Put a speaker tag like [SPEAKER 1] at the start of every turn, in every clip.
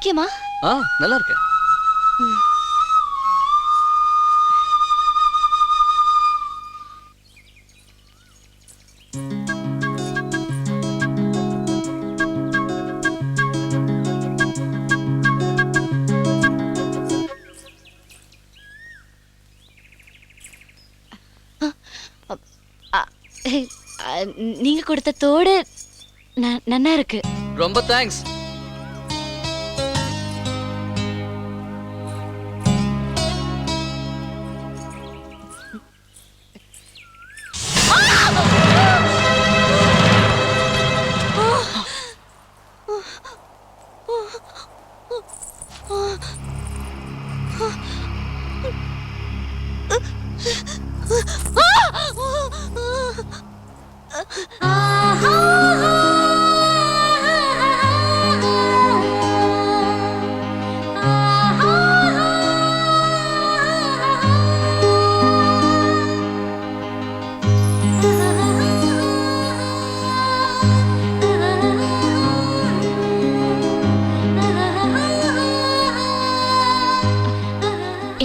[SPEAKER 1] சௌக்கியமா?
[SPEAKER 2] நல்லா இருக்கேன்.
[SPEAKER 1] நீங்க கொடுத்த தோடு நன்னா இருக்கு.
[SPEAKER 2] ரொம்ப தேங்க்ஸ்.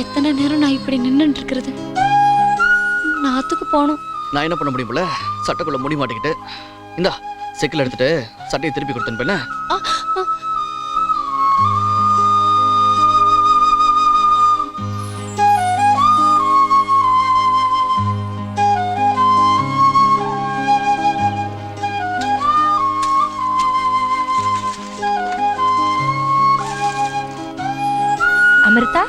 [SPEAKER 1] எத்தனை நேரம் நான் இப்படி நின்னுட்டு இருக்கிறது? நாத்துக்கு போனோம்.
[SPEAKER 2] நான் என்ன பண்ண முடியும்ல, சட்டைக்குள்ள முடி மாட்டிக்கிட்டு. இந்தா செக்கில் எடுத்துட்டு சட்டையை திருப்பி கொடுத்தேன்.
[SPEAKER 3] அமிர்தா,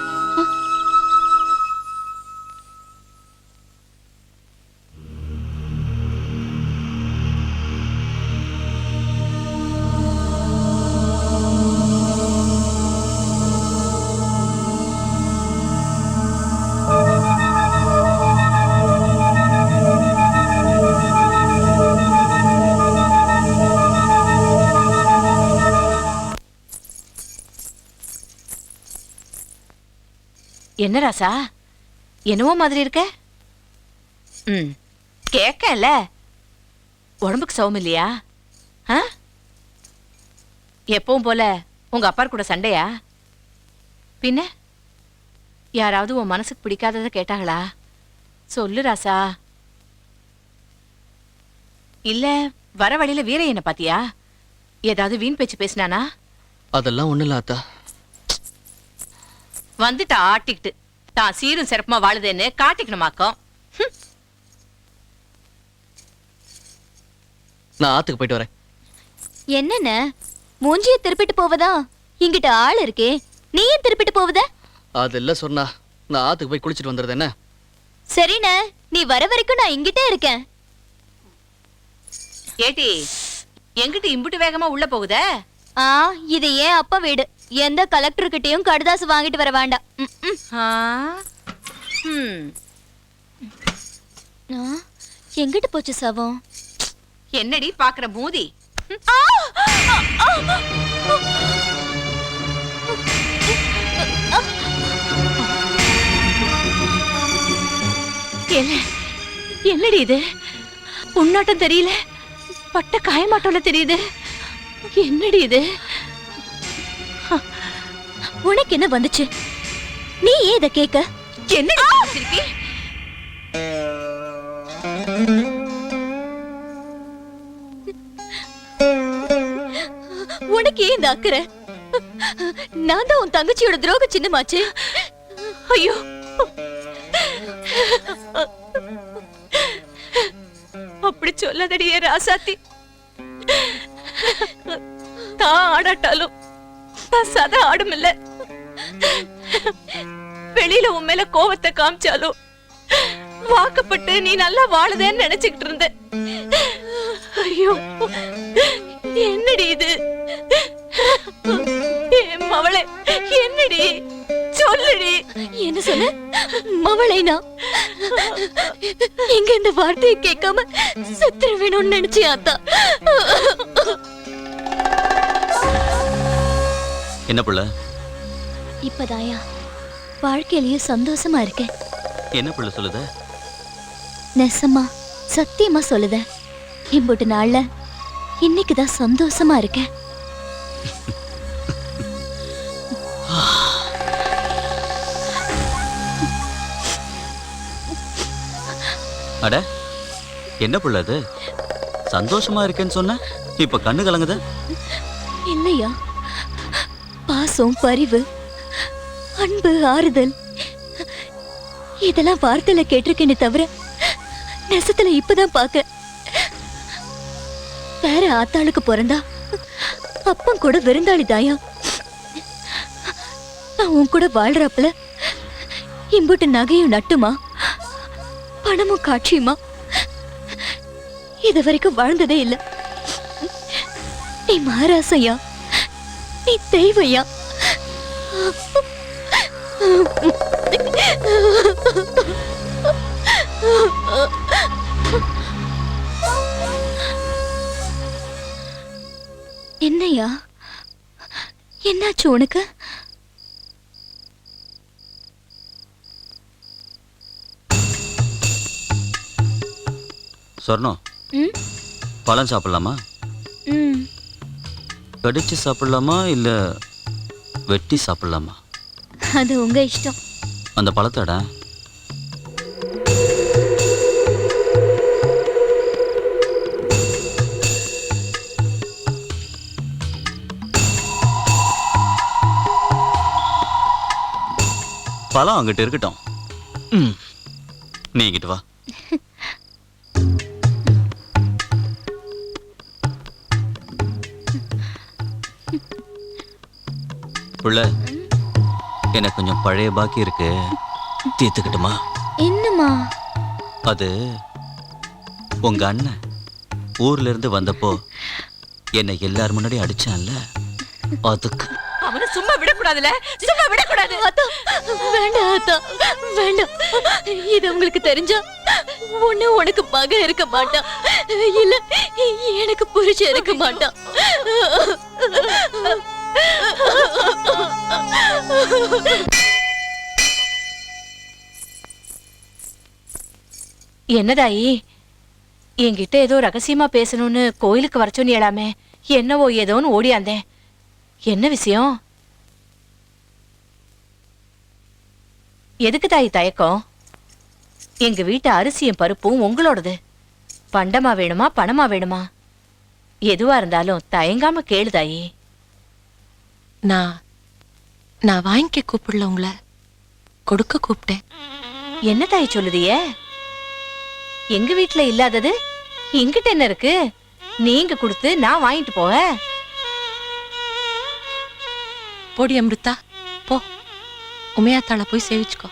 [SPEAKER 3] என்ன ராசா, என்னவோ மாதிரி இருக்க? கேட்கல. உடம்புக்கு சௌம் இல்லையா? எப்பவும் போல உங்க அப்பா கூட சண்டையா? பின்ன யாராவது உன் மனசுக்கு பிடிக்காததை கேட்டாங்களா? சொல்லு ராசா. இல்ல வர வழியில வீரையனை பாத்தியா? ஏதாவது வீண் பேச்சு பேசினானா?
[SPEAKER 2] அதெல்லாம் ஒண்ணு இல்ல அத்தா.
[SPEAKER 3] வந்துட்டா ஆட்டிக்கிட்டு தான் சீரும் சிறப்புமா வாழுதேன்னு காட்டிக்கணுமாக்கும்.
[SPEAKER 2] நான் ஆத்துக்கு போயிட்டு வரேன்.
[SPEAKER 1] என்னென்ன மூஞ்சிய திருப்பிட்டு போவதா? இங்கிட்ட ஆள் இருக்கே, நீ ஏன் திருப்பிட்டு போவத?
[SPEAKER 2] அதெல்லாம் சொன்னா நான் ஆத்துக்கு போய் குளிச்சிட்டு வந்துடுறது என்ன?
[SPEAKER 1] சரிண்ணே, நீ வர வரைக்கும் நான் இங்கிட்டே இருக்கேன்.
[SPEAKER 3] ஏட்டி, எங்கிட்ட இம்புட்டு வேகமா உள்ள போகுத?
[SPEAKER 1] இது ஏன் அப்பா வீடு. எந்த கலெக்டர் கிட்டயும் கடுதாசு வாங்கிட்டு வர வேண்டாம். எங்கிட்டு போச்சு சவம்?
[SPEAKER 3] என்னடி பாக்குற மூதி?
[SPEAKER 1] என்னடி இது? உன்னாட்டம் தெரியல, பட்ட காயமாட்டோல தெரியுது. என்னடி இது? உனக்கு என்ன வந்துச்சு? நீ ஏன் இத கேக்க?
[SPEAKER 3] என்ன
[SPEAKER 1] உனக்கு ஏன் இந்த அக்கறை? நான் தான் உன் தங்கச்சியோட துரோக சின்னமாச்சு. ஐயோ,
[SPEAKER 3] அப்படி சொல்லாதடியே ராசாத்தி. தான் ஆடாட்டாலும் நான் சதா ஆடும் இல்ல. வெளியில உன் மேல கோவத்தை காமிச்சாலும் வாக்கப்பட்டு நீ நல்லா வாழுதேன்னு நினைச்சுக்கிட்டு இருந்த. ஐயோ, என்னடி இது? மவளே, என்னடி சொல்லுடி.
[SPEAKER 1] என்ன சொன்ன? மவளேனா? எங்க இந்த வார்த்தையை கேட்காம செத்துற வேணும்னு நினைச்சியாத்தா?
[SPEAKER 4] என்ன புள்ள?
[SPEAKER 1] இப்பதாயா வாழ்க்கையிலேயே சந்தோஷமா இருக்கேன்.
[SPEAKER 4] என்ன புள்ள சொல்லுத?
[SPEAKER 1] நெசமா சத்தியமா சொல்லுத. இம்புட்டு நாள்ல இன்னைக்குதான் சந்தோஷமா இருக்கேன்.
[SPEAKER 4] அட என்ன புள்ள அது? சந்தோஷமா இருக்கேன்னு சொன்ன, இப்ப கண்ணு கலங்குது.
[SPEAKER 1] இல்லையா, பாசம், பரிவு, அன்பு, ஆறுதல் இதெல்லாம் வார்த்தையில கேட்டிருக்கேனே தவிர நெசத்துல இப்பதான் பார்க்க. வேற ஆத்தாளுக்கு பிறந்தா அப்பன் கூட விருந்தாளி தாயா. நான் உன் கூட வாழ்றப்பல இம்புட்டு நகையும் நட்டுமா, பணமும் காட்சியுமா இது வரைக்கும் வாழ்ந்ததே இல்ல. நீ மகாராசையா, நீ தெய்வையா. என்னையா, என்னாச்சு உனக்கு?
[SPEAKER 4] சொர்ணம்,
[SPEAKER 1] ம்?
[SPEAKER 4] பழம் சாப்பிடலாமா?
[SPEAKER 1] ம்.
[SPEAKER 4] கடிச்சு சாப்பிடலாமா இல்ல வெட்டி சாப்பிடலாமா?
[SPEAKER 1] அது உங்க இஷ்டம்.
[SPEAKER 4] அந்த பழத்தோட பழம் அங்கிட்டு இருக்கட்டும். நீ இங்கிட்டு வா. புள்ள, எனக்கு கொஞ்சம் பழைய பாக்கி இருக்கு, தீர்த்துக்கிட்டுமா?
[SPEAKER 1] என்னம்மா?
[SPEAKER 4] அது உங்க அண்ணன் ஊர்ல இருந்து வந்தப்போ என்னை எல்லார் முன்னாடி அடிச்சான்ல, அதுக்கு.
[SPEAKER 3] அவனை சும்மா விடக்கூடாதுல, சும்மா விடக்கூடாது.
[SPEAKER 1] ஆத்தா, வேண்டாம் ஆத்தா, வேண்டாம். இது உங்களுக்கு தெரிஞ்சா ஒண்ணு உனக்கு மகன் இருக்க மாட்டான், இல்ல எனக்கு புருஷன் இருக்க மாட்டான்.
[SPEAKER 3] என்னதாயி, என்கிட்ட ஏதோ ரகசியமா பேசணும்னு கோயிலுக்கு வர சொன்னியலாமே, என்னவோ ஏதோன்னு ஓடியாந்தேன். என்ன விஷயம்? எதுக்கு தாயி தயக்கம்? எங்க வீட்டு அரிசியும் பருப்பும் உங்களோடது. பண்டமா வேணுமா பணமா வேணுமா? எதுவா இருந்தாலும் தயங்காம கேளு தாயி.
[SPEAKER 5] நான் வாங்கிக்க கூப்பிடல, உங்களை கொடுக்க கூப்பிட்டேன்.
[SPEAKER 3] என்ன தாயி சொல்லுதியே? எங்க வீட்டுல இல்லாதது எங்கிட்ட என்ன இருக்கு? நீங்க கொடுத்து நான் வாங்கிட்டு போவேன்.
[SPEAKER 5] போடி அமிர்தா, போ உமையாத்தாள போய் சேவிச்சுக்கோ.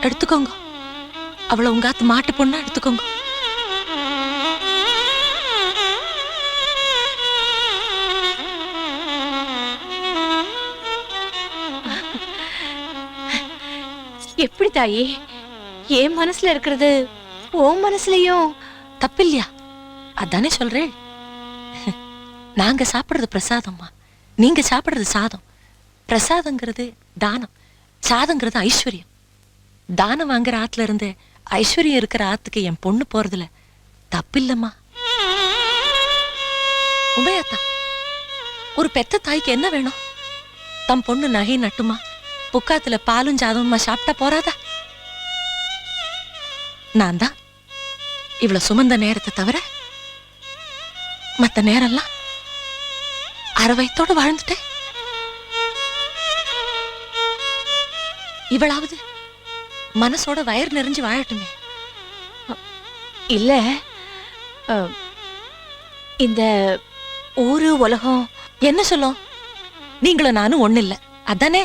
[SPEAKER 5] எடுத்துக்கோங்க, அவளை உங்காத்து மாட்டு பொண்ணா எடுத்துக்கோங்க.
[SPEAKER 3] எப்படி தாயி, என் மனசுல இருக்கிறது உன் மனசுலயும்
[SPEAKER 5] தப்பில்லையா? அதானே சொல்றேன். நாங்க சாப்பிடுறது பிரசாதம்மா, நீங்க சாப்பிடுறது சாதம். பிரசாதங்கிறது தானம், சாதங்கிறது ஐஸ்வர்யம். தானம் வாங்குற ஆத்துல இருந்து ஐஸ்வர்யம் இருக்கிற ஆத்துக்கு என் பொண்ணு போறதுல தப்பில்லம்மா. உமையாத்தா, ஒரு பெத்த தாய்க்கு என்ன வேணும்? தம் பொண்ணு நகை நட்டுமா, புக்காத்துல பாலும் சாதமுமா சாப்பிட்டா போறாதா? நான் தான் இவ்வளவு சுமந்த நேரத்தை தவிர மத்த நேரம்லாம் அரை வாழ்ந்துட்டேன். இவளாவது மனசோட வயிறு நிறைஞ்சு வாழட்டுமே.
[SPEAKER 3] இல்ல, இந்த ஊரு உலகம்
[SPEAKER 5] என்ன சொல்லும்? நீங்களும் நானும் ஒண்ணு இல்ல, அதானே?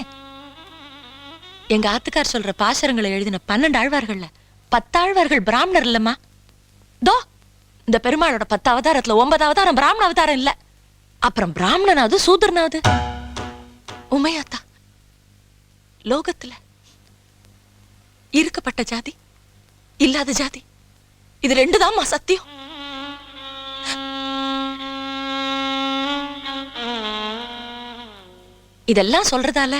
[SPEAKER 5] எங்க ஆத்துக்கார் சொல்ற பாசரங்களை எழுதின 12 ஆழ்வார்கள்ல 10 ஆழ்வார்கள் பிராமணர் இல்லம்மா. தோ இந்த பெருமாளோட 10 அவதாரத்துல 9 அவதாரம் பிராமண அவதாரம் இல்ல. அப்புறம் பிராமணனாவது சூத்திரனாவது? உமையாத்தா, லோகத்துல இருக்கப்பட்ட ஜாதி இல்லாத ஜாதி இது 2 தான்மா சத்தியம். இதெல்லாம் சொல்றதால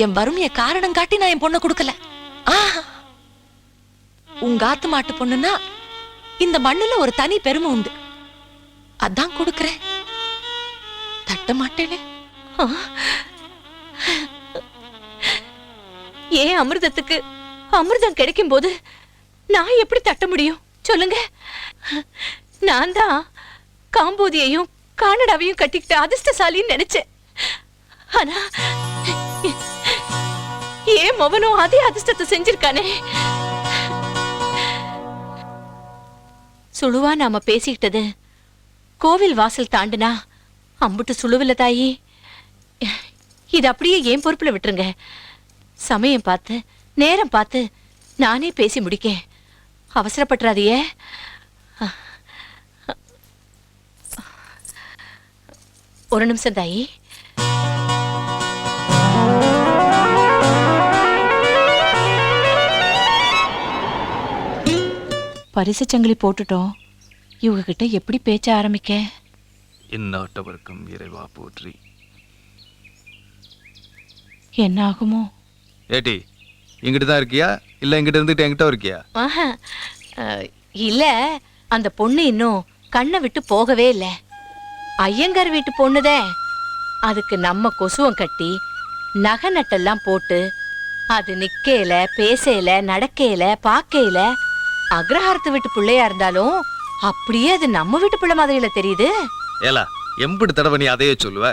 [SPEAKER 5] என் வறுமைய காரணம் காட்டி நான் என் பொண்ணை கொடுக்கல. உங்க ஆத்து மாட்டு பொண்ணுன்னா இந்த மண்ணுல ஒரு தனி பெருமை உண்டு, அதான் கொடுக்கறேன். தட்ட மாட்டேனே.
[SPEAKER 3] ஏன் அமிர்தத்துக்கு அமிர்தம் கிடைக்கும் போது நான் எப்படி தட்ட முடியும் சொல்லுங்க? நான் தான் காம்போதியையும் கானடாவையும் கட்டிக்கிட்ட அதிர்ஷ்டசாலின்னு நினைச்சேன். ஆனா ஏன் மவனும் அதே அதிர்ஷ்டத்தை செஞ்சிருக்கானே. சுழுவா நாம பேசிக்கிட்டது கோவில் வாசல் தாண்டுனா அம்புட்டு சுழுவில்ல தாயி. இது அப்படியே ஏன் பொறுப்புல விட்டுருங்க. சமயம் பார்த்து நேரம் பார்த்து நானே பேசி முடிக்கேன். அவசரப்பட்டுறாதியே. ஒரு நிமிஷம் தாயி. பரிசு சங்கிலி போட்டுட்டோம். இவங்க கிட்ட எப்படி பேச்ச ஆரம்பிக்க?
[SPEAKER 6] இந்நாட்டவர்க்கும் இறைவா போற்றி.
[SPEAKER 3] என்ன ஆகுமோ?
[SPEAKER 6] ஏட்டி இங்கிட்டு தான் இருக்கியா இல்ல இங்கிட்ட இருந்துட்டு என்கிட்ட இருக்கியா?
[SPEAKER 3] இல்ல, அந்த பொண்ணு இன்னும் கண்ணை விட்டு போகவே இல்லை. ஐயங்கார் வீட்டு பொண்ணுதே. அதுக்கு நம்ம கொசுவம் கட்டி நகை நட்டெல்லாம் போட்டு அது நிக்கையில பேசையில நடக்கையில பாக்கையில அக்ரஹாரத்து வீட்டு பிள்ளையா இருந்தாலும் அப்படியே அது நம்ம வீட்டு பிள்ளை மாதிரில தெரியுது.
[SPEAKER 6] ஏலா எம்பிட்டு தடவை நீ அதையே சொல்லுவ?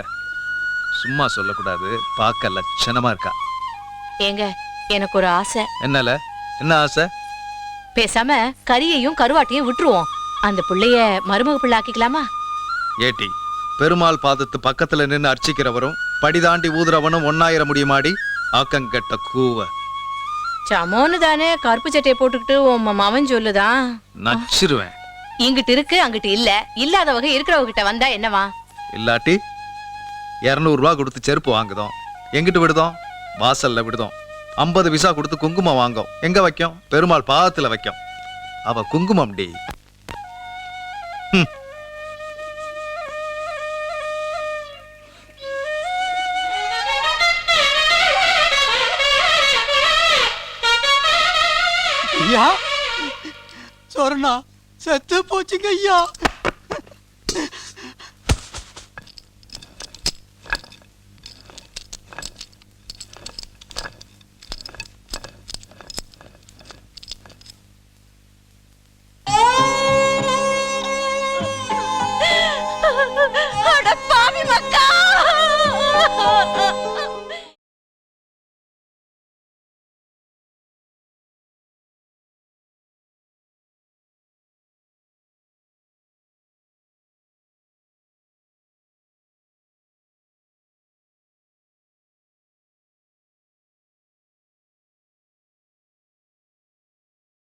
[SPEAKER 6] சும்மா சொல்லக்கூடாது, பார்க்க லட்சணமா இருக்கா.
[SPEAKER 3] ஏங்க, எனக்கு ஒரு ஆசை.
[SPEAKER 6] என்னல? என்ன ஆசை?
[SPEAKER 3] பேசாம கரியையும் கருவாட்டையும் விட்டுருவோம். அந்த பிள்ளைய மருமக பிள்ளை ஆக்கிக்கலாமா?
[SPEAKER 6] ஏட்டி பெருமாள் பாதத்து பக்கத்துல நின்று அர்ச்சிக்கிறவரும் படிதாண்டி ஊதுறவனும் ஒன்னாயிர முடியுமாடி? ஆக்கங்கட்ட கூவ.
[SPEAKER 3] சமோன்னு தானே கருப்பு சட்டையை போட்டுக்கிட்டு உன் மாமன் சொல்லுதான்.
[SPEAKER 6] நச்சிருவேன்.
[SPEAKER 3] இங்கிட்டு இருக்கு அங்கிட்டு இல்ல, இல்லாத வகை இருக்கிறவகிட்ட வந்தா என்னவா?
[SPEAKER 6] இல்லாட்டி 200 ரூபா கொடுத்து செருப்பு வாங்குதோம், எங்கிட்டு விடுதோம்? வாசல்ல விடுதோம். 50 பைசா கொடுத்து குங்குமம் வாங்கும், எங்க வைக்கும்? பெருமாள் பாதத்துல வைக்கும். அவ குங்குமம் டி.
[SPEAKER 7] ஐயா சொர்ணா செத்து போச்சுங்க ஐயா.